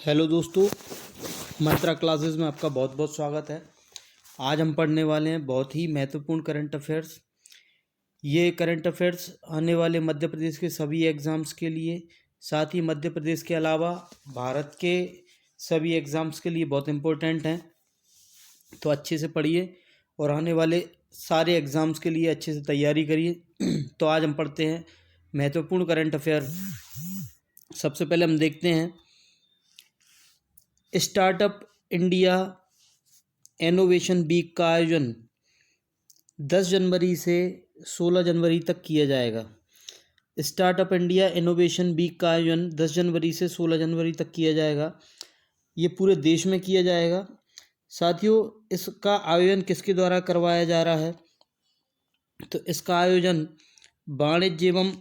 Hello दोस्तों, मंत्रा classes में आपका बहुत बहुत स्वागत है। आज हम पढ़ने वाले हैं बहुत ही महत्वपूर्ण करंट अफेयर्स। ये करंट अफेयर्स आने वाले मध्य प्रदेश के सभी एग्ज़ाम्स के लिए, साथ ही मध्य प्रदेश के अलावा भारत के सभी एग्ज़ाम्स के लिए बहुत इम्पोर्टेंट हैं। तो अच्छे से पढ़िए और आने वाले सारे एग्ज़ाम्स के लिए अच्छे से तैयारी करिए। तो आज हम पढ़ते हैं महत्वपूर्ण करंट अफेयर। सबसे पहले हम देखते हैं स्टार्टअप इंडिया इनोवेशन वीक का आयोजन 10 जनवरी से 16 जनवरी तक किया जाएगा। स्टार्टअप इंडिया इनोवेशन वीक का आयोजन 10 जनवरी से 16 जनवरी तक किया जाएगा। ये पूरे देश में किया जाएगा। साथियों, इसका आयोजन किसके द्वारा करवाया जा रहा है? तो इसका आयोजन वाणिज्य एवं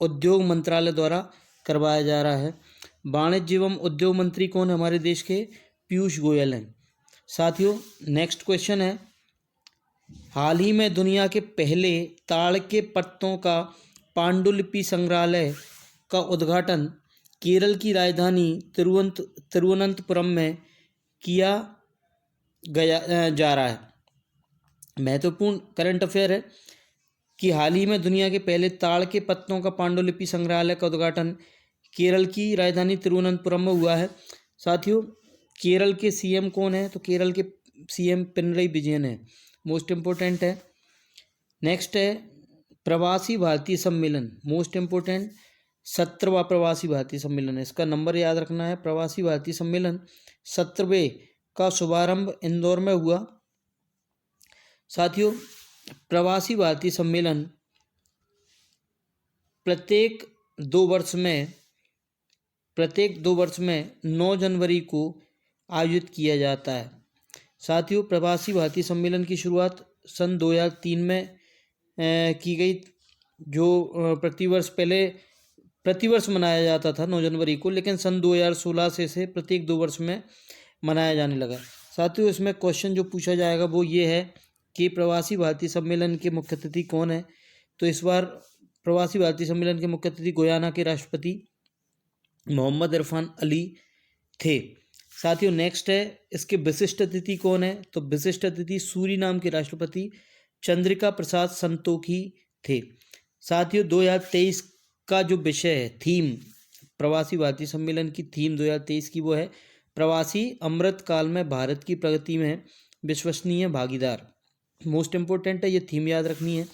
उद्योग मंत्रालय द्वारा करवाया जा रहा है। वाणिज्य एवं उद्योग मंत्री कौन है हमारे देश के? पीयूष गोयल हैं। साथियों, नेक्स्ट क्वेश्चन है, हाल ही में दुनिया के पहले ताड़ के पत्तों का पांडुलिपि संग्रहालय का उद्घाटन केरल की राजधानी तिरुवनंतपुरम में किया जा रहा है। महत्वपूर्ण करंट अफेयर है कि हाल ही में दुनिया के पहले ताड़ के पत्तों का पांडुलिपि संग्रहालय का उद्घाटन केरल की राजधानी तिरुवनंतपुरम में हुआ है। साथियों, केरल के सीएम कौन है? तो केरल के सीएम पिनरई विजयन है। मोस्ट इम्पोर्टेंट है। नेक्स्ट है प्रवासी भारतीय सम्मेलन, मोस्ट इम्पोर्टेंट 17वां प्रवासी भारतीय सम्मेलन है। इसका नंबर याद रखना है। प्रवासी भारतीय सम्मेलन 17वें का शुभारंभ इंदौर में हुआ। साथियों, प्रवासी भारतीय सम्मेलन प्रत्येक दो वर्ष में 9 जनवरी को आयोजित किया जाता है। साथियों, प्रवासी भारतीय सम्मेलन की शुरुआत सन 2003 में की गई, जो प्रतिवर्ष मनाया जाता था 9 जनवरी को, लेकिन सन 2016 से प्रत्येक 2 वर्ष में मनाया जाने लगा। साथियों, इसमें क्वेश्चन जो पूछा जाएगा वो ये है कि प्रवासी भारतीय सम्मेलन के मुख्य अतिथि कौन है? तो इस बार प्रवासी भारतीय सम्मेलन के मुख्य अतिथि गुयाना के राष्ट्रपति मोहम्मद इरफान अली थे। साथियों, नेक्स्ट है, इसके विशिष्ट अतिथि कौन है? तो विशिष्ट अतिथि सूरीनाम के राष्ट्रपति चंद्रिका प्रसाद संतोखी थे। साथियों, 2023 का जो विषय है, थीम, प्रवासी भारतीय सम्मेलन की थीम 2023 की वो है प्रवासी अमृत काल में भारत की प्रगति में विश्वसनीय भागीदार। मोस्ट इम्पोर्टेंट है, ये थीम याद रखनी है।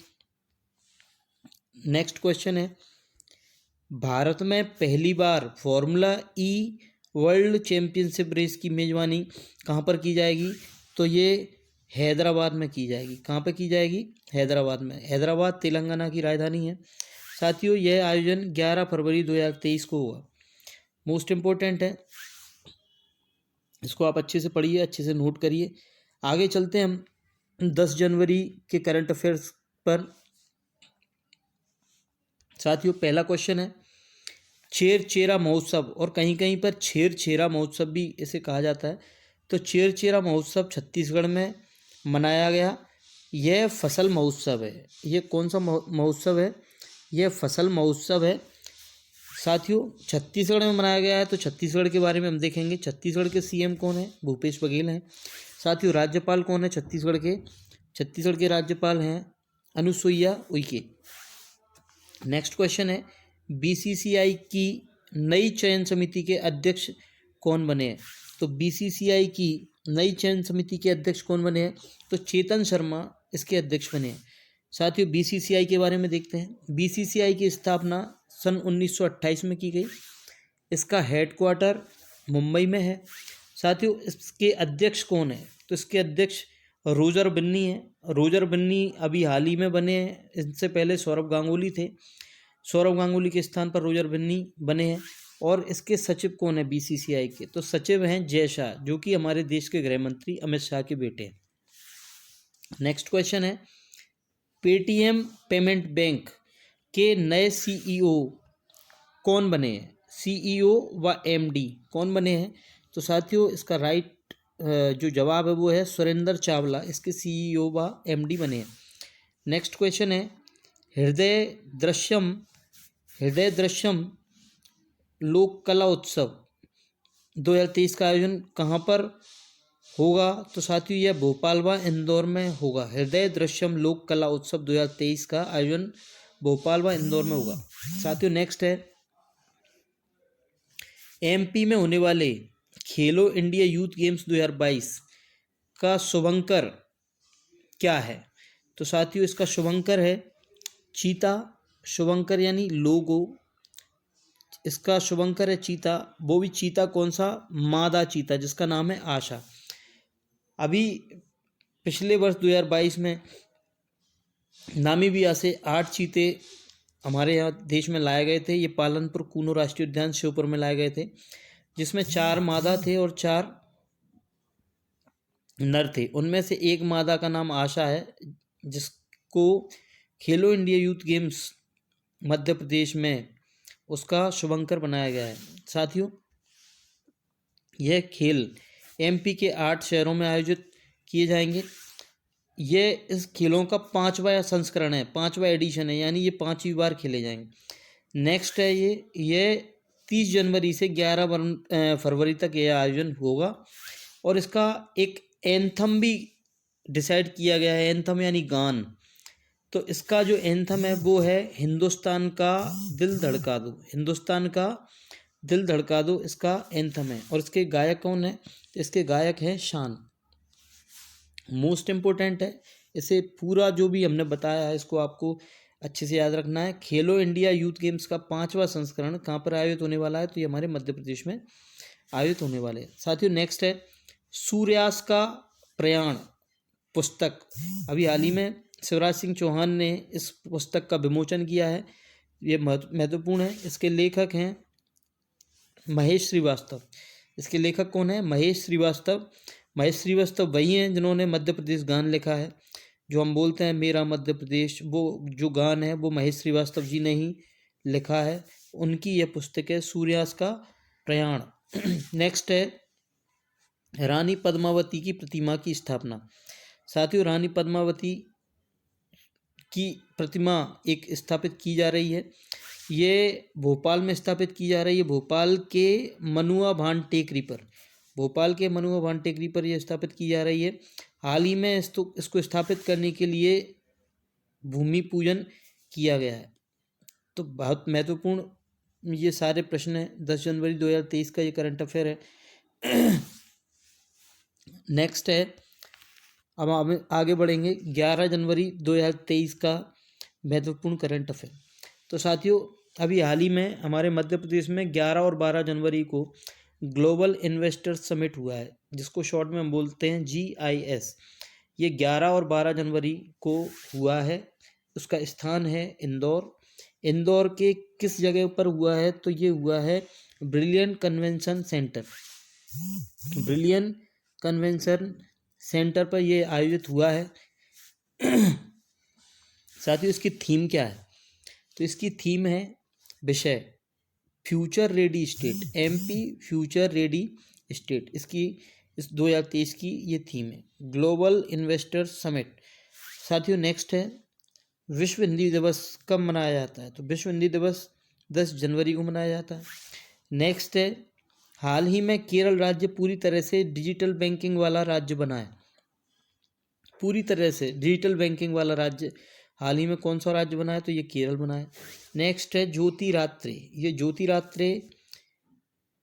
नेक्स्ट क्वेश्चन है, भारत में पहली बार फॉर्मूला ई वर्ल्ड चैंपियनशिप रेस की मेजबानी कहाँ पर की जाएगी? तो ये हैदराबाद में की जाएगी। कहाँ पर की जाएगी? हैदराबाद में। हैदराबाद तेलंगाना की राजधानी है। साथियों, यह आयोजन 11 फरवरी 2023 को हुआ। मोस्ट इम्पोर्टेंट है, इसको आप अच्छे से पढ़िए, अच्छे से नोट करिए। आगे चलते हैं हम 10 जनवरी के करंट अफेयर्स पर। साथियों, पहला क्वेश्चन है, छेरछेरा महोत्सव, और कहीं कहीं पर छेरछेरा महोत्सव भी इसे कहा जाता है। तो छेरछेरा महोत्सव छत्तीसगढ़ में मनाया गया। यह फसल महोत्सव है। ये कौन सा महोत्सव है? यह फसल महोत्सव है। साथियों, छत्तीसगढ़ में मनाया गया है। तो छत्तीसगढ़ के बारे में हम देखेंगे। छत्तीसगढ़ के सीएम कौन है? भूपेश बघेल हैं। साथियों, राज्यपाल कौन है छत्तीसगढ़ के? छत्तीसगढ़ के राज्यपाल हैं अनुसुईया उइके। नेक्स्ट क्वेश्चन है, बीसीसीआई की नई चयन समिति के अध्यक्ष कौन बने हैं? तो बीसीसीआई की नई चयन समिति के अध्यक्ष कौन बने हैं? तो चेतन शर्मा इसके अध्यक्ष बने हैं। साथियों, बीसीसीआई के बारे में देखते हैं। बीसीसीआई की स्थापना सन 1928 में की गई। इसका हेडक्वार्टर मुंबई में है। साथियों, इसके अध्यक्ष कौन है? तो इसके अध्यक्ष रोजर बिन्नी है। रोजर बिन्नी अभी हाल ही में बने हैं। इससे पहले सौरभ गांगुली थे। सौरभ गांगुली के स्थान पर रोजर बिन्नी बने हैं। और इसके सचिव कौन है बीसीसीआई के? तो सचिव हैं जय शाह, जो कि हमारे देश के गृह मंत्री अमित शाह के बेटे हैं। नेक्स्ट क्वेश्चन है, पेटीएम पेमेंट बैंक के नए सीईओ कौन बने हैं? सीईओ व एमडी कौन बने हैं? तो साथियों, इसका राइट जो जवाब है वो है सुरेंद्र चावला, इसके सीईओ व एमडी बने हैं। नेक्स्ट क्वेश्चन है, हृदय दृश्यम लोक कला उत्सव 2023 का आयोजन कहाँ पर होगा? तो साथियों यह भोपाल व इंदौर में होगा। हृदय दृश्यम लोक कला उत्सव 2023 का आयोजन भोपाल व इंदौर में होगा। साथियों नेक्स्ट है, एमपी में होने वाले खेलो इंडिया यूथ गेम्स 2022 का शुभंकर क्या है? तो साथियों इसका शुभंकर है चीता। शुभंकर यानी लोगो, इसका शुभंकर है चीता। वो भी चीता कौन सा? मादा चीता, जिसका नाम है आशा। अभी पिछले वर्ष 2022 में नामीबिया से 8 चीते हमारे यहाँ देश में लाए गए थे। ये पालनपुर कूनो राष्ट्रीय उद्यान श्योपुर में लाए गए थे, जिसमें 4 मादा थे और 4 नर थे। उनमें से एक मादा का नाम आशा है, जिसको खेलो India youth games Madhya Pradesh में उसका शुभंकर बनाया गया है। साथियों यह खेल एमपी के 8 शहरों में आयोजित किए जाएंगे। ये इस खेलों का 5वां संस्करण है, 5वां एडिशन है, यानी ये 5वीं बार खेले जाएंगे। नेक्स्ट है ये 30 जनवरी से 11 फरवरी तक यह आयोजन होगा और इसका एक एंथम भी डिसाइड किया गया है। एंथम यानी गान। तो इसका जो एंथम है वो है हिंदुस्तान का दिल धड़का दो। हिंदुस्तान का दिल धड़का दो इसका एंथम है। और इसके गायक कौन है? इसके गायक हैं शान। मोस्ट इम्पोर्टेंट है, इसे पूरा जो भी हमने बताया है इसको आपको अच्छे से याद रखना है। खेलो इंडिया यूथ गेम्स का 5वां संस्करण कहाँ पर आयोजित होने वाला है? तो ये हमारे मध्य प्रदेश में आयोजित होने वाले हैं। साथियों नेक्स्ट है सूर्यास्त का प्रयाण पुस्तक। अभी हाल ही में शिवराज सिंह चौहान ने इस पुस्तक का विमोचन किया है। ये महत्वपूर्ण है। इसके लेखक हैं महेश श्रीवास्तव। इसके लेखक कौन है? महेश श्रीवास्तव। महेश श्रीवास्तव वही हैं जिन्होंने मध्य प्रदेश गान लिखा है, जो हम बोलते हैं मेरा मध्य प्रदेश। वो जो गान है वो महेश श्रीवास्तव जी ने ही लिखा है। उनकी यह पुस्तक है सूर्यास्त का प्रयाण। नेक्स्ट है रानी पद्मावती की प्रतिमा की स्थापना। साथियों रानी पद्मावती की प्रतिमा एक स्थापित की जा रही है। ये भोपाल में स्थापित की जा रही है, भोपाल के मनुआ भान टेकरी पर। भोपाल के मनुआ भान टेकरी पर यह स्थापित की जा रही है। हाल ही में इसको स्थापित करने के लिए भूमि पूजन किया गया है। तो बहुत महत्वपूर्ण ये सारे प्रश्न हैं। 10 जनवरी 2023 का ये करंट अफेयर है। नेक्स्ट है, अब हम आगे बढ़ेंगे 11 जनवरी 2023 का महत्वपूर्ण करंट अफेयर। तो साथियों अभी हाल ही में हमारे मध्य प्रदेश में 11 और 12 जनवरी को ग्लोबल इन्वेस्टर्स समिट हुआ है, जिसको शॉर्ट में हम बोलते हैं GIS। ये 11 और 12 जनवरी को हुआ है। उसका स्थान है इंदौर। इंदौर के किस जगह पर हुआ है? तो ये हुआ है brilliant convention centre. Brilliant convention centre पर यह आयोजित हुआ है। साथियों इसकी थीम क्या है? तो इसकी थीम है विषय future ready state. MP future ready state इसकी इस 2023 की ये थीम है, ग्लोबल इन्वेस्टर्स समिट। साथियों नेक्स्ट है विश्व हिंदी दिवस कब मनाया जाता है? तो विश्व हिंदी दिवस 10 जनवरी को मनाया जाता है। नेक्स्ट है हाल ही में केरल राज्य पूरी तरह से डिजिटल बैंकिंग वाला राज्य बना है। पूरी तरह से डिजिटल बैंकिंग वाला राज्य हाल ही में कौन सा राज्य बना है? तो ये केरल बना है। नेक्स्ट है ज्योतिरात्रे। ये ज्योतिरात्रे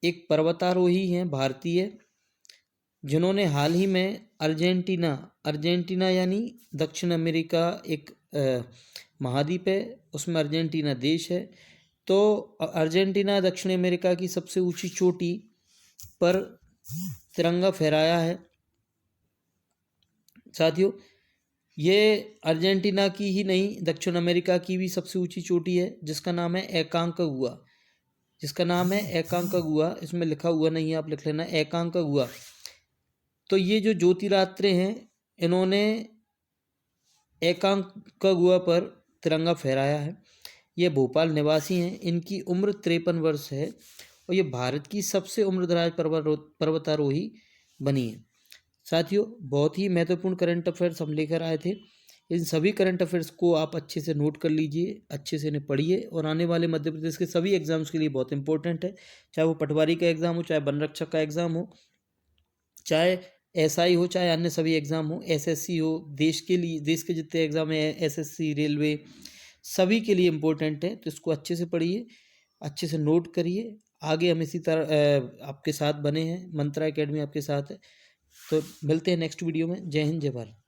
एक पर्वतारोही हैं भारतीय, जिन्होंने हाल ही में अर्जेंटीना यानी दक्षिण अमेरिका एक महाद्वीप है, उसमें अर्जेंटीना देश है। तो अर्जेंटीना दक्षिण अमेरिका की सबसे ऊंची चोटी पर तिरंगा फहराया है। साथियों ये अर्जेंटीना की ही नहीं, दक्षिण अमेरिका की भी सबसे ऊंची चोटी है, जिसका नाम है एकांकागुआ। जिसका नाम है एकांकागुआ। इसमें लिखा हुआ नहीं है, आप लिख लेना एकांकागुआ। तो ये जो ज्योतिरात्रे हैं इन्होंने एकांकागुआ पर तिरंगा फहराया है। ये भोपाल निवासी हैं। इनकी उम्र 53 वर्ष है और ये भारत की सबसे उम्रदराज पर्वतारोही बनी है। साथियों बहुत ही महत्वपूर्ण करंट अफेयर्स हम लेकर आए थे। इन सभी करंट अफेयर्स को आप अच्छे से नोट कर लीजिए, अच्छे से इन्हें पढ़िए और आने वाले मध्य प्रदेश के सभी एग्जाम्स के लिए बहुत इंपॉर्टेंट है, चाहे वो पटवारी का एग्ज़ाम हो, चाहे वन रक्षक का एग्ज़ाम हो, चाहे एसआई हो, चाहे अन्य सभी एग्ज़ाम हो, एसएससी हो, देश के लिए, देश के जितने एग्ज़ाम है, एसएससी, रेलवे, सभी के लिए इम्पोर्टेंट है। तो इसको अच्छे से पढ़िए, अच्छे से नोट करिए। आगे हम इसी तरह आपके साथ बने हैं, मंत्रा एकेडमी आपके साथ है। तो मिलते हैं नेक्स्ट वीडियो में। जय हिंद, जय भारत।